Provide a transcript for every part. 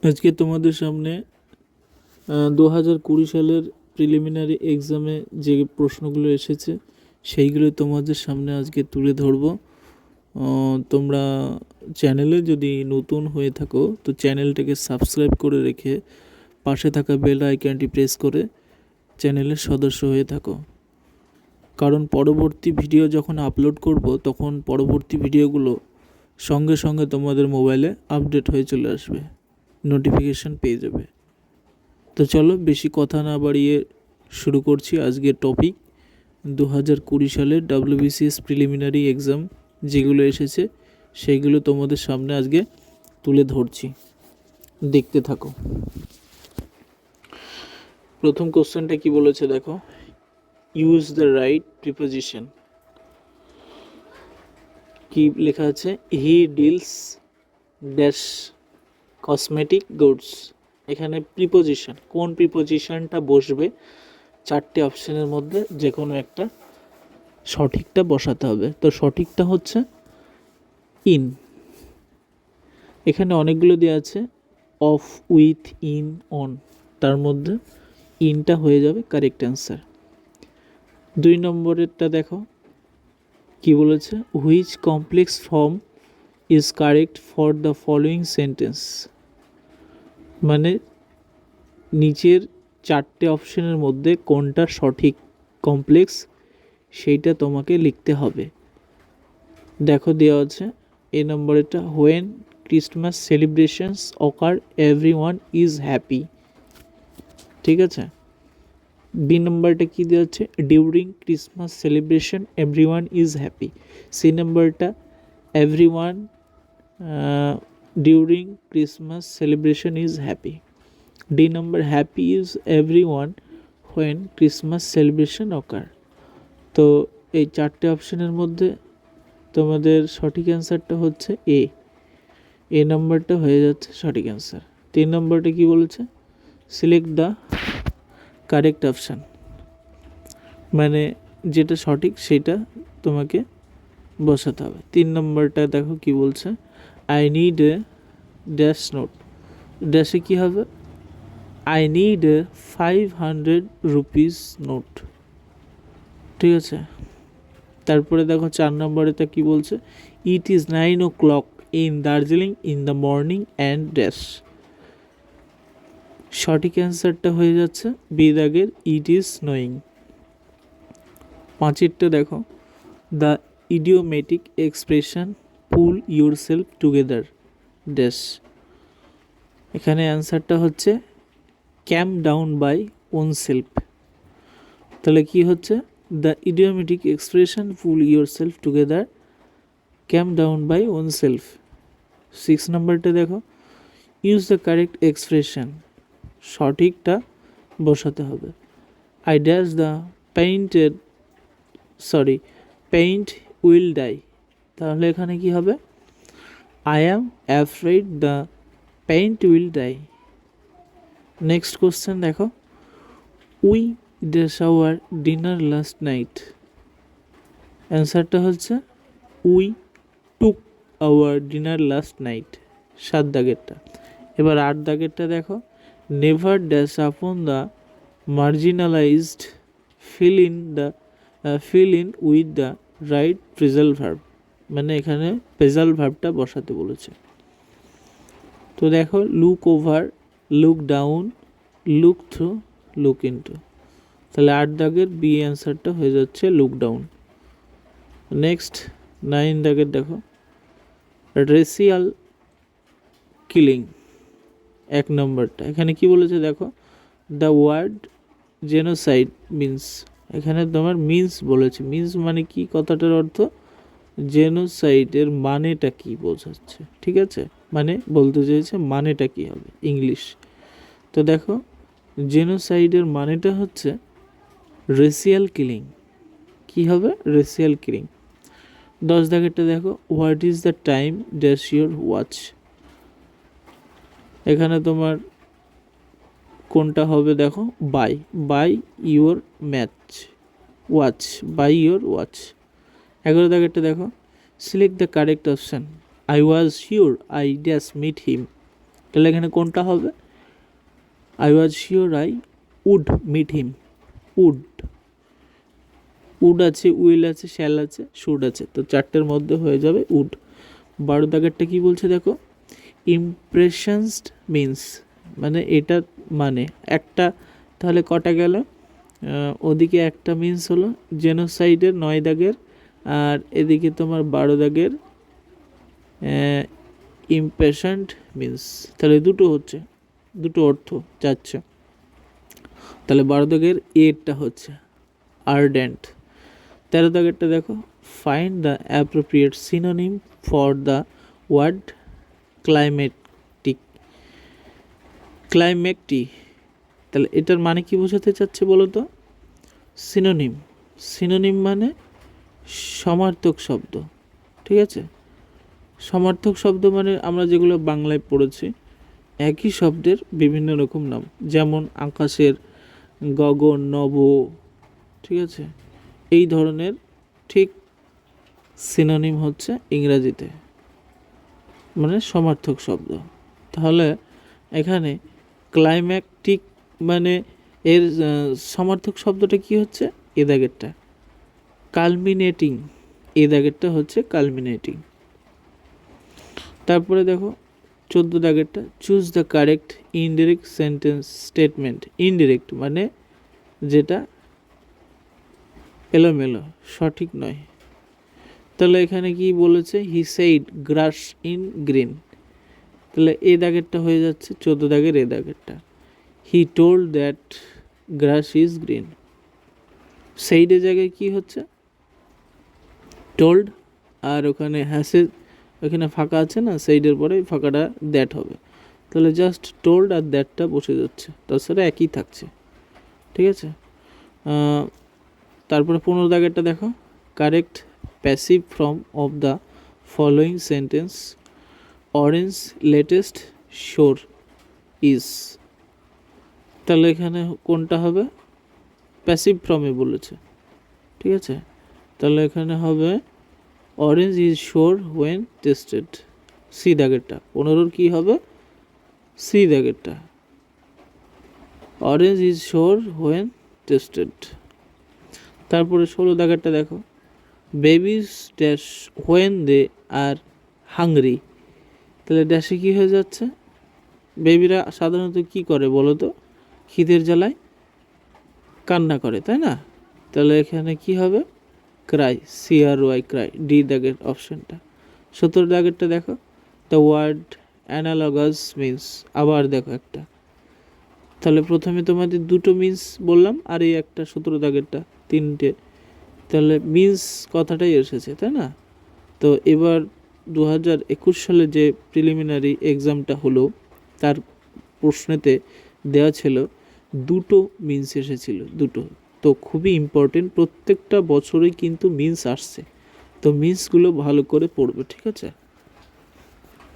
আজকে তোমাদের সামনে 2020 সালের প্রিলিমিনারি এক্সামে যে প্রশ্নগুলো এসেছে সেইগুলো তোমাদের সামনে আজকে তুলে ধরবো। তোমরা চ্যানেলে যদি নতুন হয়ে থাকো তো চ্যানেলটাকে সাবস্ক্রাইব করে রেখে পাশে থাকা বেল আইকনটি প্রেস করে চ্যানেলের সদস্য হয়ে থাকো, কারণ পরবর্তী ভিডিও যখন আপলোড করব তখন পরবর্তী ভিডিওগুলো সঙ্গে সঙ্গে তোমাদের মোবাইলে আপডেট হয়ে চলে আসবে, নোটিফিকেশান পেয়ে যাবে। তো চলো বেশি কথা না বাড়িয়ে শুরু করছি আজকের টপিক। 2020 সালের WBCS প্রিলিমিনারি এক্সাম যেগুলো এসেছে সেইগুলো তোমাদের সামনে আজকে তুলে ধরছি, দেখতে থাকো। প্রথম কোশ্চেনটা কি বলেছে দেখো, ইউজ দ্য রাইট প্রিপোজিশন। কি লেখা আছে, he deals dash cosmetic goods. এখানে প্রিপোজিশন, কোন প্রিপোজিশনটা বসবে চারটে অপশনের মধ্যে যে কোনো একটা সঠিকটা বসাতে হবে। তো সঠিকটা হচ্ছে ইন। এখানে অনেকগুলো দেওয়া আছে, অফ, উইথ, ইন, অন, তার মধ্যে ইনটা হয়ে যাবে কারেক্ট অ্যান্সার। 2 নম্বরেরটা দেখো কি বলেছে, which complex form is correct for the following sentence. মানে নিচের চারটে অপশনের মধ্যে কোনটা সঠিক কমপ্লেক্স সেইটা তোমাকে লিখতে হবে। দেখো দেওয়া আছে এ নম্বরেরটা, when Christmas celebrations occur everyone is happy. ঠিক আছে। বি নম্বরটা কী দেওয়া আছে, during Christmas celebration everyone is happy. C নম্বরটা, everyone during Christmas celebration is happy. D নম্বর, happy is everyone when Christmas celebration occur. তো এই চারটে অপশনের মধ্যে তোমাদের সঠিক অ্যান্সারটা হচ্ছে এ নম্বরটা হয়ে যাচ্ছে সঠিক অ্যান্সার। 3 নম্বরটা কি বলেছে, সিলেক্ট দ্য কারেক্ট অপশান, মানে যেটা সঠিক সেটা তোমাকে বসাতে হবে। 3 নম্বরটা দেখো কি বলছে, I need a dash note. ড্যাশে কী হবে, I need a 500 rupees note. ঠিক আছে। তারপরে দেখো 4 নম্বরেটা কি বলছে, it is 9 o'clock in Darjeeling in the morning and dash. সঠিক অ্যান্সারটা হয়ে যাচ্ছে বি দাগের, ইট ইজ স্নোয়িং। 5এরটা দেখো, the idiomatic expression pull yourself together dash. এখানে অ্যান্সারটা হচ্ছে calm down by oneself. তাহলে কি হচ্ছে, the idiomatic expression pull yourself together calm down by oneself. 6 নম্বরটা দেখো, ইউজ দ্য কারেক্ট এক্সপ্রেশন। সঠিকটা বসাতে হবে, I dash the paint will die. তাহলে এখানে কি হবে, I am afraid the paint will die. Next question দেখো, we dash our dinner last night. অ্যান্সারটা হচ্ছে we took our dinner last night, 7 দাগেরটা। এবার 8 দাগেরটা দেখো, never dash upon the marginalised fill in with the right phrasal verb. মানে এখানে phrasal ভার্বটা বসাতে বলেছে। তো দেখো, look over, look down, look through, look into. তাহলে 8 দাগের বি অ্যান্সারটা হয়ে যাচ্ছে লুক ডাউন। নেক্সট 9 দাগের দেখো, রেসিয়াল কিলিং, 1 নম্বরটা। এখানে কি বলেছে দেখো, দ্য ওয়ার্ড জেনোসাইড মিন্স। এখানে তোমার মিন্স বলেছে, মিন্স মানে কি, কথাটার অর্থ জেনোসাইডের মানেটা কি বোঝাচ্ছে। ঠিক আছে, মানে বলতে চেয়েছে মানেটা কি হবে ইংলিশ। তো দেখো, জেনোসাইডের মানেটা হচ্ছে রেসিয়াল কিলিং। কি হবে, রেসিয়াল কিলিং। 10 দাগেরটা দেখো, what is the time dash your watch. এখানে তোমার কোনটা হবে দেখো, by your watch, by your watch. 11 দাগেরটা দেখো, select the correct option, I was sure I dash meet him. তাহলে এখানে কোনটা হবে? I was sure I would meet him. Would, would আছে, উইল আছে, শ্যাল আছে, শুড আছে, তো চারটের মধ্যে হয়ে যাবে উড। 12 দাগেরটা কি বলছে দেখো, ইমপ্রেশনসড মিন্স, মানে এটা মানে একটা, তাহলে কটা গেল? ওদিকে একটা মিন্স হলো জেনোসাইডের 9 দাগের, আর এদিকে তোমার 12 দাগের ইমপ্রেশনড মিন্স, তাহলে দুটো হচ্ছে, দুটো অর্থ যাচ্ছে। তাহলে 12 দাগের এরটা হচ্ছে আর্ডেন্ট। 13 দাগেরটা দেখো, find the appropriate synonym for the word climatic. Climactic, তাহলে এটার মানে কি বোঝাতে চাচ্ছে বলো তো? সিনোনিম, সিনোনিম মানে সমার্থক শব্দ, ঠিক আছে? সমার্থক শব্দ মানে আমরা যেগুলো বাংলায় পড়েছি একই শব্দের বিভিন্ন রকম নাম, যেমন আকাশের, গগন, নভ, ঠিক আছে, এই ধরনের ঠিক সিনোনিম হচ্ছে ইংরেজিতে, মানে সমার্থক শব্দ। তাহলে এখানে ক্লাইম্যাকটিক মানে এর সমার্থক শব্দটা কি হচ্ছে? এ দাগেরটা কালমিনেটিং, এ দাগেরটা হচ্ছে কালমিনেটিং। তারপরে দেখো 14 দাগেরটা, choose the correct indirect sentence statement. Indirect মানে যেটা এলোমেলো, সঠিক নয়। তাহলে এখানে কি বলেছে? He said grass in green, তাহলে এ দাগেরটা হয়ে যাচ্ছে 14 দাগের এ দাগেরটা। He told that grass is green, সেইডের জায়গায় কি হচ্ছে? টোল্ড, আর ওখানে হ্যাসে, ওখানে ফাঁকা আছে না, সেইডের পরে ফাঁকাটা দ্যাট হবে, তাহলে জাস্ট টোল্ড আর দ্যাটটা বসে যাচ্ছে, তাছাড়া একই থাকছে, ঠিক আছে? তারপরে 15 দাগেরটা দেখো, correct passive form of the following sentence, orange latest শোর ইজ, তাহলে এখানে কোনটা হবে? প্যাসিভ ফর্মে বলেছে, ঠিক আছে? তাহলে এখানে হবে orange is sour when tasted. C দাগেরটা 15 কি হবে? সি দাগেরটা orange is sour when tasted. তারপরে 16 দাগেরটা দেখো, babies dash when they are hungry, তাহলে ড্যাশে কি হয়ে যাচ্ছে? বেবিরা সাধারণত কি করে বলো তো? খিদের জ্বালায় কান্না করে, তাই না? তাহলে এখানে কি হবে? ক্রাই, CRY ক্রাই, ডি দাগের অপশনটা। 17 দাগেরটা দেখো, দ্য ওয়ার্ড অ্যানালগাস মিন্স, আবার দেখো একটা, তাহলে প্রথমে তোমাদের দুটো মিন্স বললাম, আর এই একটা 17 দাগেরটা তিনটে, তাহলে মিন্স কথাটাই এসেছে, তাই না? তো এবার 2021 সালে যে প্রিলিমিনারি এক্সামটা হলো তার প্রশ্নেতে দেওয়া ছিল দুটো মিন্স এসেছিল, দুটো, তো খুবই ইম্পর্টেন্ট, প্রত্যেকটা বছরেই কিন্তু মিন্স আসছে, তো মিন্সগুলো ভালো করে পড়বে, ঠিক আছে?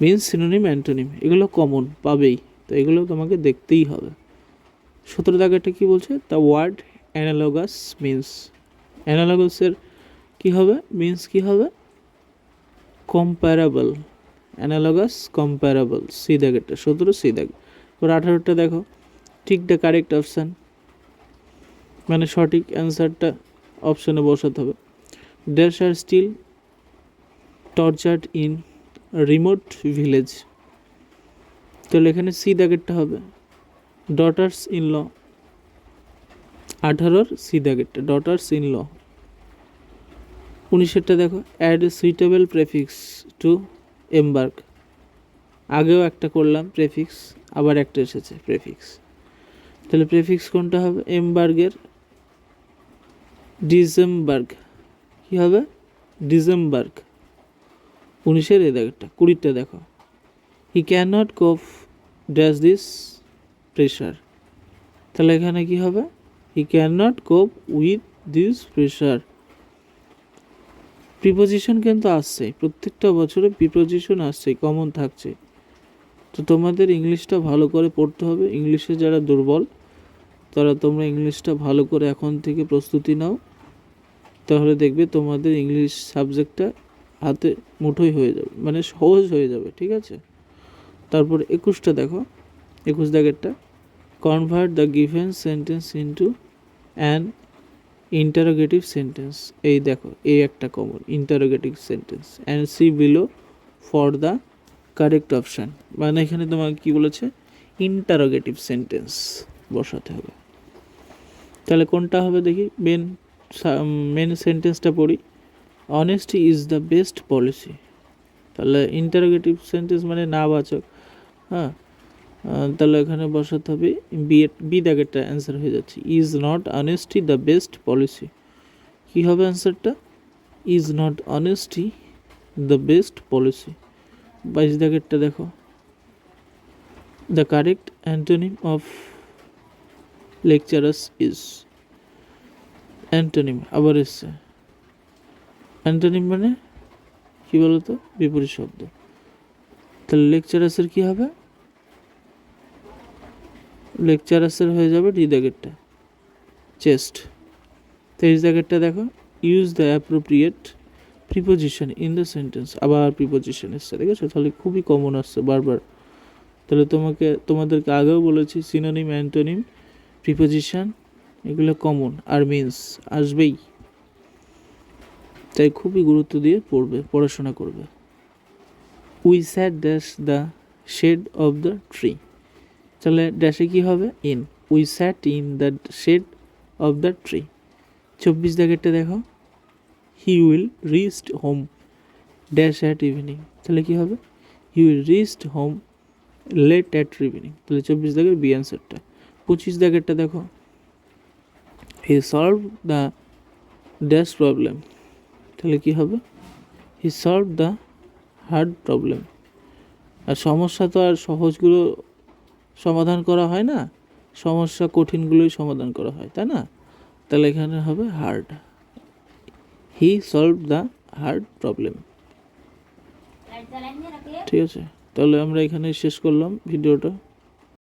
মিন্স, সিনোনিম, অ্যান্টোনিম এগুলো কমন পাবেই, তো এগুলো তোমাকে দেখতেই হবে। 17 দাগেরটা কি বলছে? দ্য ওয়ার্ড অ্যানালগাস মিন্স, অ্যানালগাসের কি হবে? মিন্স কি হবে? কম্পারেবল, অ্যানালগাস কম্পারেবল, সি দাগেরটা 17 সি দাগ। এবার 18টা দেখো, ঠিক দ্য কারেক্ট অপশান, মানে সঠিক অ্যান্সারটা অপশানে বসাতে হবে। Dash are still tortured in remote village, তাহলে এখানে সি দাগেরটা হবে ডটার্স ইন ল, 18 সি দাগেরটা ডটার্স ইন ল। 19টা দেখো, add suitable prefix to embark, আগেও একটা করলাম প্রেফিক্স, আবার একটা এসেছে প্রেফিক্স, তাহলে প্রেফিক্স কোনটা হবে? এমবার্গের ডিসেম্বার্গ, কি হবে? ডিসেম্বার্গ। 19-এর এই দাগেরটা। 20টা দেখো, হি ক্যান নট কোপ ড্যাশ দিস প্রেশার, তাহলে এখানে কি হবে? হি ক্যান নট কোপ উইথ দিস প্রেশার। প্রিপোজিশন কিন্তু আসছে, প্রত্যেকটা বছরে প্রিপোজিশন আসছে, কমন থাকছে, তো তোমাদের ইংলিশটা ভালো করে পড়তে হবে। ইংলিশে যারা দুর্বল তারা তোমরা ইংলিশটা ভালো করে এখন থেকে প্রস্তুতি নাও, তাহলে দেখবে তোমাদের ইংলিশ সাবজেক্টটা হাতে মুঠোই হয়ে যাবে, মানে সহজ হয়ে যাবে, ঠিক আছে? তারপর 21টা দেখো, 21 দাগেরটা, convert the given sentence into an interrogative sentence. এই দেখো, এই একটা common interrogative sentence, and see below for the correct option. মানে এখানে তোমাকে কি বলেছে, ইন্টারোগেটিভ সেন্টেন্স বসাতে হবে। তাহলে কোনটা হবে দেখি, মেন সেন্টেন্সটা পড়ি, honesty is the best policy. তাহলে ইন্টারোগেটিভ সেন্টেন্স মানে না বাচক, হ্যাঁ, তাহলে এখানে বসাতে হবে বি দাগেরটা অ্যান্সার হয়ে যাচ্ছে, is not honesty the best policy. কী হবে অ্যান্সারটা, is not honesty the best policy. 22 দাগেরটা দেখো, the correct antonym of lecherous is. Antonym আবার এসছে, অ্যান্টোনিম মানে কী বলতো, বিপরীত শব্দ। তাহলে লেকচারাসের কী হবে, লেকচারাসের হয়ে যাবে ডি দাগেরটা, চেস্ট। 23 দাগেরটা দেখো, use the appropriate preposition in the sentence. আবার প্রিপোজিশন এসছে, দেখেছো, তাহলে খুবই কমন আসছে বারবার। তাহলে তোমাদেরকে আগেও বলেছি, সিনোনিম, অ্যান্টোনিম, প্রিপোজিশন এগুলো কমন, আর মিন্স আসবেই, তাই খুবই গুরুত্ব দিয়ে পড়াশোনা করবে। We sat dash the shade of the tree. তাহলে ড্যাশে কী হবে, in. We sat in the shade of the tree. 24 দাগেরটা দেখো, he will reach home dash at evening. তাহলে কী হবে, he will reach home late at evening. তাহলে 24 দাগের বি অ্যান্সারটা। 25 দাগেরটা দেখো, he solve the dash problem. তাহলে কী হবে, he solve the hard problem. আর সমস্যা তো আর সহজগুলো সমাধান করা হয় না, সমস্যা কঠিনগুলোই সমাধান করা হয়, তাই না? তাহলে এখানে হবে hard, he solve the hard problem. ঠিক আছে, তাহলে আমরা এখানে শেষ করলাম ভিডিওটা।